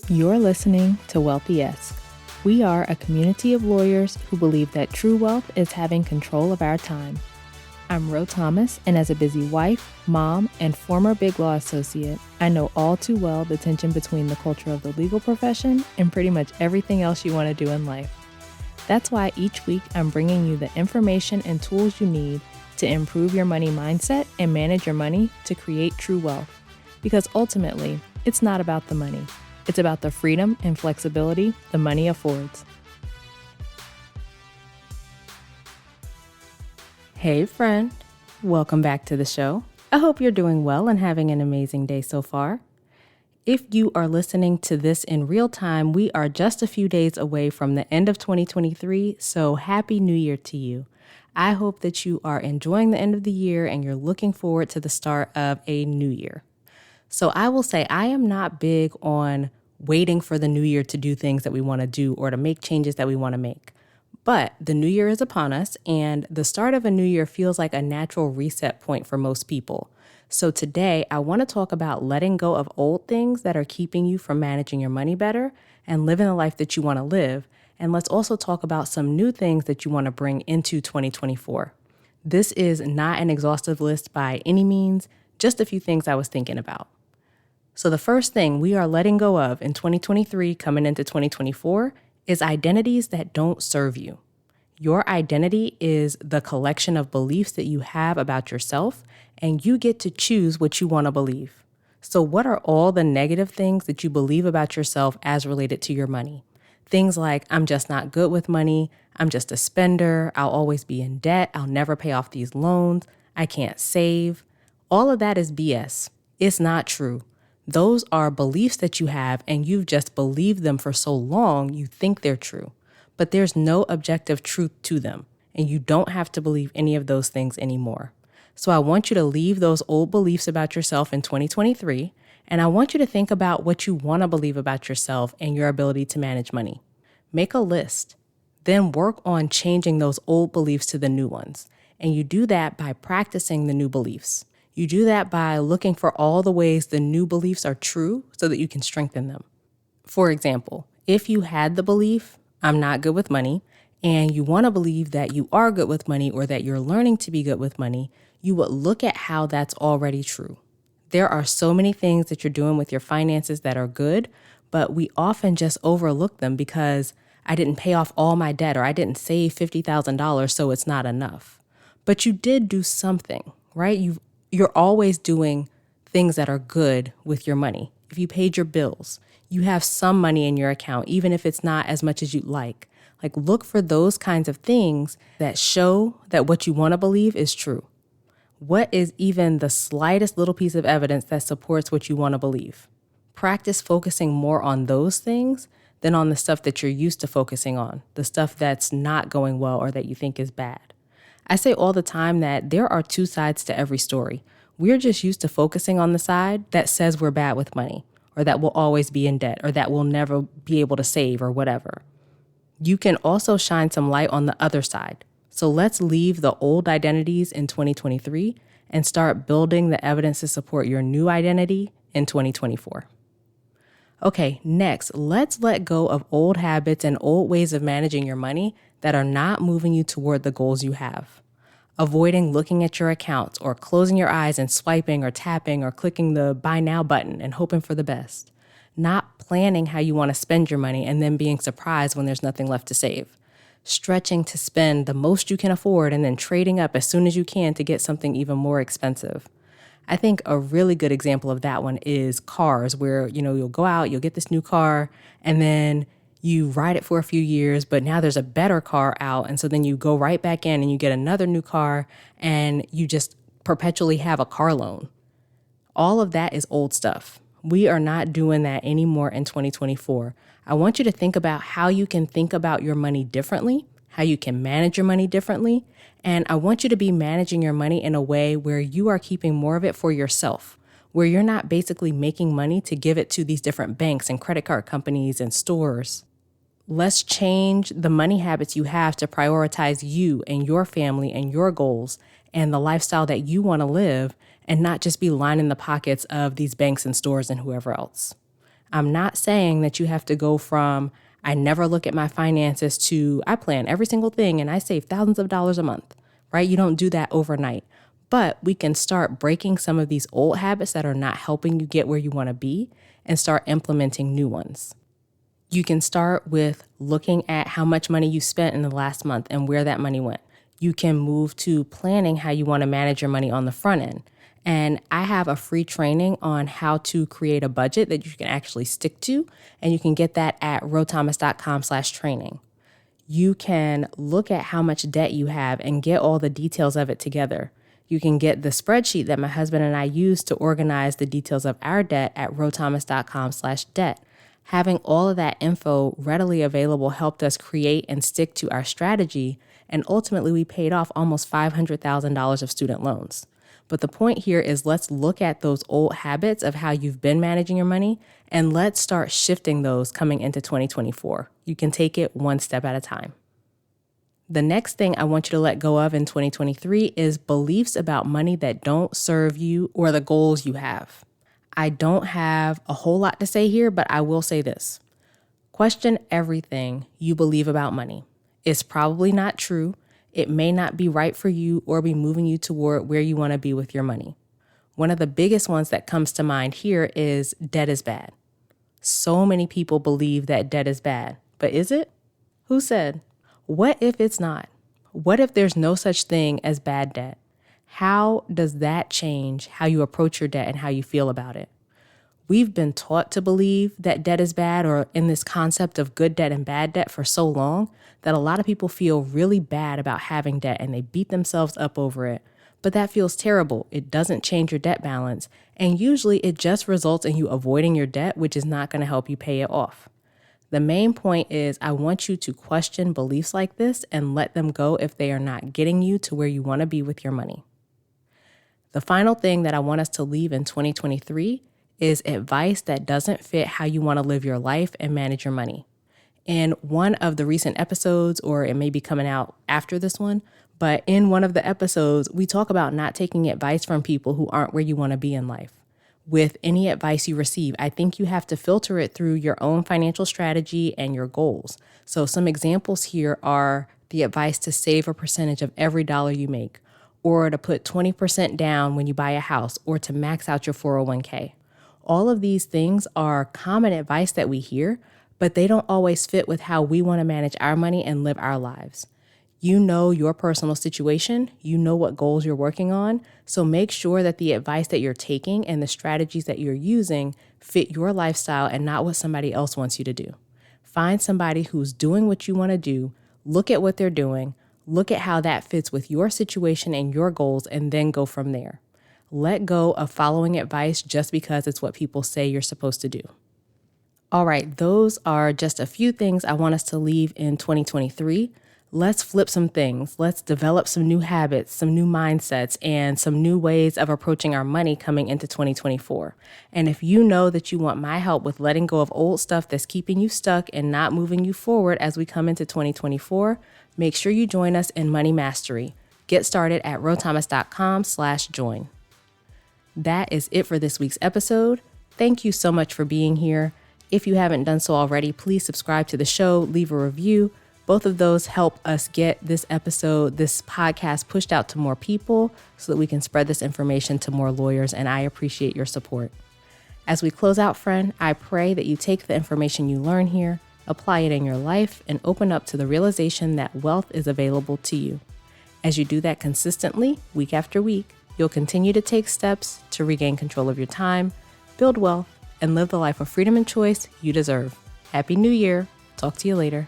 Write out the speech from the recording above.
You're listening to Wealthy-esque. We are a community of lawyers who believe that true wealth is having control of our time. I'm Ro Thomas, and as a busy wife, mom, and former Big Law associate, I know all too well the tension between the culture of the legal profession and pretty much everything else you want to do in life. That's why each week I'm bringing you the information and tools you need to improve your money mindset and manage your money to create true wealth. Because ultimately, it's not about the money. It's about the freedom and flexibility the money affords. Hey friend, welcome back to the show. I hope you're doing well and having an amazing day so far. If you are listening to this in real time, we are just a few days away from the end of 2023, so Happy New Year to you. I hope that you are enjoying the end of the year and you're looking forward to the start of a new year. So I will say I am not big on waiting for the new year to do things that we want to do or to make changes that we want to make. But the new year is upon us, and the start of a new year feels like a natural reset point for most people. So today I want to talk about letting go of old things that are keeping you from managing your money better and living the life that you want to live. And let's also talk about some new things that you want to bring into 2024. This is not an exhaustive list by any means, just a few things I was thinking about. So the first thing we are letting go of in 2023 coming into 2024 is identities that don't serve you. Your identity is the collection of beliefs that you have about yourself, and you get to choose what you want to believe. So what are all the negative things that you believe about yourself as related to your money? Things like, I'm just not good with money, I'm just a spender, I'll always be in debt, I'll never pay off these loans, I can't save. All of that is BS. It's not true. Those are beliefs that you have, and you've just believed them for so long you think they're true. But there's no objective truth to them, and you don't have to believe any of those things anymore. So I want you to leave those old beliefs about yourself in 2023, and I want you to think about what you want to believe about yourself and your ability to manage money. Make a list. Then work on changing those old beliefs to the new ones, and you do that by practicing the new beliefs. You do that by looking for all the ways the new beliefs are true so that you can strengthen them. For example, if you had the belief, I'm not good with money, and you want to believe that you are good with money or that you're learning to be good with money, you would look at how that's already true. There are so many things that you're doing with your finances that are good, but we often just overlook them because I didn't pay off all my debt or I didn't save $50,000, so it's not enough. But you did do something, right? You're always doing things that are good with your money. If you paid your bills, you have some money in your account, even if it's not as much as you'd like. Like, look for those kinds of things that show that what you want to believe is true. What is even the slightest little piece of evidence that supports what you want to believe? Practice focusing more on those things than on the stuff that you're used to focusing on, the stuff that's not going well or that you think is bad. I say all the time that there are two sides to every story. We're just used to focusing on the side that says we're bad with money, or that we'll always be in debt, or that we'll never be able to save, or whatever. You can also shine some light on the other side. So let's leave the old identities in 2023 and start building the evidence to support your new identity in 2024. Okay, next, let's let go of old habits and old ways of managing your money that are not moving you toward the goals you have. Avoiding looking at your accounts or closing your eyes and swiping or tapping or clicking the buy now button and hoping for the best. Not planning how you want to spend your money and then being surprised when there's nothing left to save. Stretching to spend the most you can afford and then trading up as soon as you can to get something even more expensive. I think a really good example of that one is cars, where, you'll go out, you'll get this new car, and then you ride it for a few years, but now there's a better car out. And so then you go right back in and you get another new car and you just perpetually have a car loan. All of that is old stuff. We are not doing that anymore in 2024. I want you to think about how you can think about your money differently, how you can manage your money differently. And I want you to be managing your money in a way where you are keeping more of it for yourself, where you're not basically making money to give it to these different banks and credit card companies and stores. Let's change the money habits you have to prioritize you and your family and your goals and the lifestyle that you want to live, and not just be lining the pockets of these banks and stores and whoever else. I'm not saying that you have to go from I never look at my finances to I plan every single thing and I save thousands of dollars a month, right? You don't do that overnight. But we can start breaking some of these old habits that are not helping you get where you want to be and start implementing new ones. You can start with looking at how much money you spent in the last month and where that money went. You can move to planning how you want to manage your money on the front end. And I have a free training on how to create a budget that you can actually stick to. And you can get that at rothomas.com/training. You can look at how much debt you have and get all the details of it together. You can get the spreadsheet that my husband and I use to organize the details of our debt at rothomas.com/debt. Having all of that info readily available helped us create and stick to our strategy. And ultimately, we paid off almost $500,000 of student loans. But the point here is let's look at those old habits of how you've been managing your money and let's start shifting those coming into 2024. You can take it one step at a time. The next thing I want you to let go of in 2023 is beliefs about money that don't serve you or the goals you have. I don't have a whole lot to say here, but I will say this. Question everything you believe about money. It's probably not true. It may not be right for you or be moving you toward where you want to be with your money. One of the biggest ones that comes to mind here is debt is bad. So many people believe that debt is bad, but is it? Who said? What if it's not? What if there's no such thing as bad debt? How does that change how you approach your debt and how you feel about it? We've been taught to believe that debt is bad or in this concept of good debt and bad debt for so long that a lot of people feel really bad about having debt and they beat themselves up over it. But that feels terrible. It doesn't change your debt balance. And usually it just results in you avoiding your debt, which is not going to help you pay it off. The main point is I want you to question beliefs like this and let them go if they are not getting you to where you want to be with your money. The final thing that I want us to leave in 2023 is advice that doesn't fit how you want to live your life and manage your money. In one of the recent episodes, or it may be coming out after this one, but in one of the episodes, we talk about not taking advice from people who aren't where you want to be in life. With any advice you receive, I think you have to filter it through your own financial strategy and your goals. So some examples here are the advice to save a percentage of every dollar you make, or to put 20% down when you buy a house, or to max out your 401k. All of these things are common advice that we hear, but they don't always fit with how we want to manage our money and live our lives. You know your personal situation, you know what goals you're working on, so make sure that the advice that you're taking and the strategies that you're using fit your lifestyle and not what somebody else wants you to do. Find somebody who's doing what you want to do, look at what they're doing, look at how that fits with your situation and your goals, and then go from there. Let go of following advice just because it's what people say you're supposed to do. All right, those are just a few things I want us to leave in 2023. Let's flip some things. Let's develop some new habits, some new mindsets, and some new ways of approaching our money coming into 2024. And if you know that you want my help with letting go of old stuff that's keeping you stuck and not moving you forward as we come into 2024, make sure you join us in Money Mastery. Get started at rothomas.com/join. That is it for this week's episode. Thank you so much for being here. If you haven't done so already, please subscribe to the show, leave a review. Both of those help us get this episode, this podcast pushed out to more people so that we can spread this information to more lawyers, and I appreciate your support. As we close out, friend, I pray that you take the information you learn here, apply it in your life, and open up to the realization that wealth is available to you. As you do that consistently, week after week, you'll continue to take steps to regain control of your time, build wealth, and live the life of freedom and choice you deserve. Happy New Year. Talk to you later.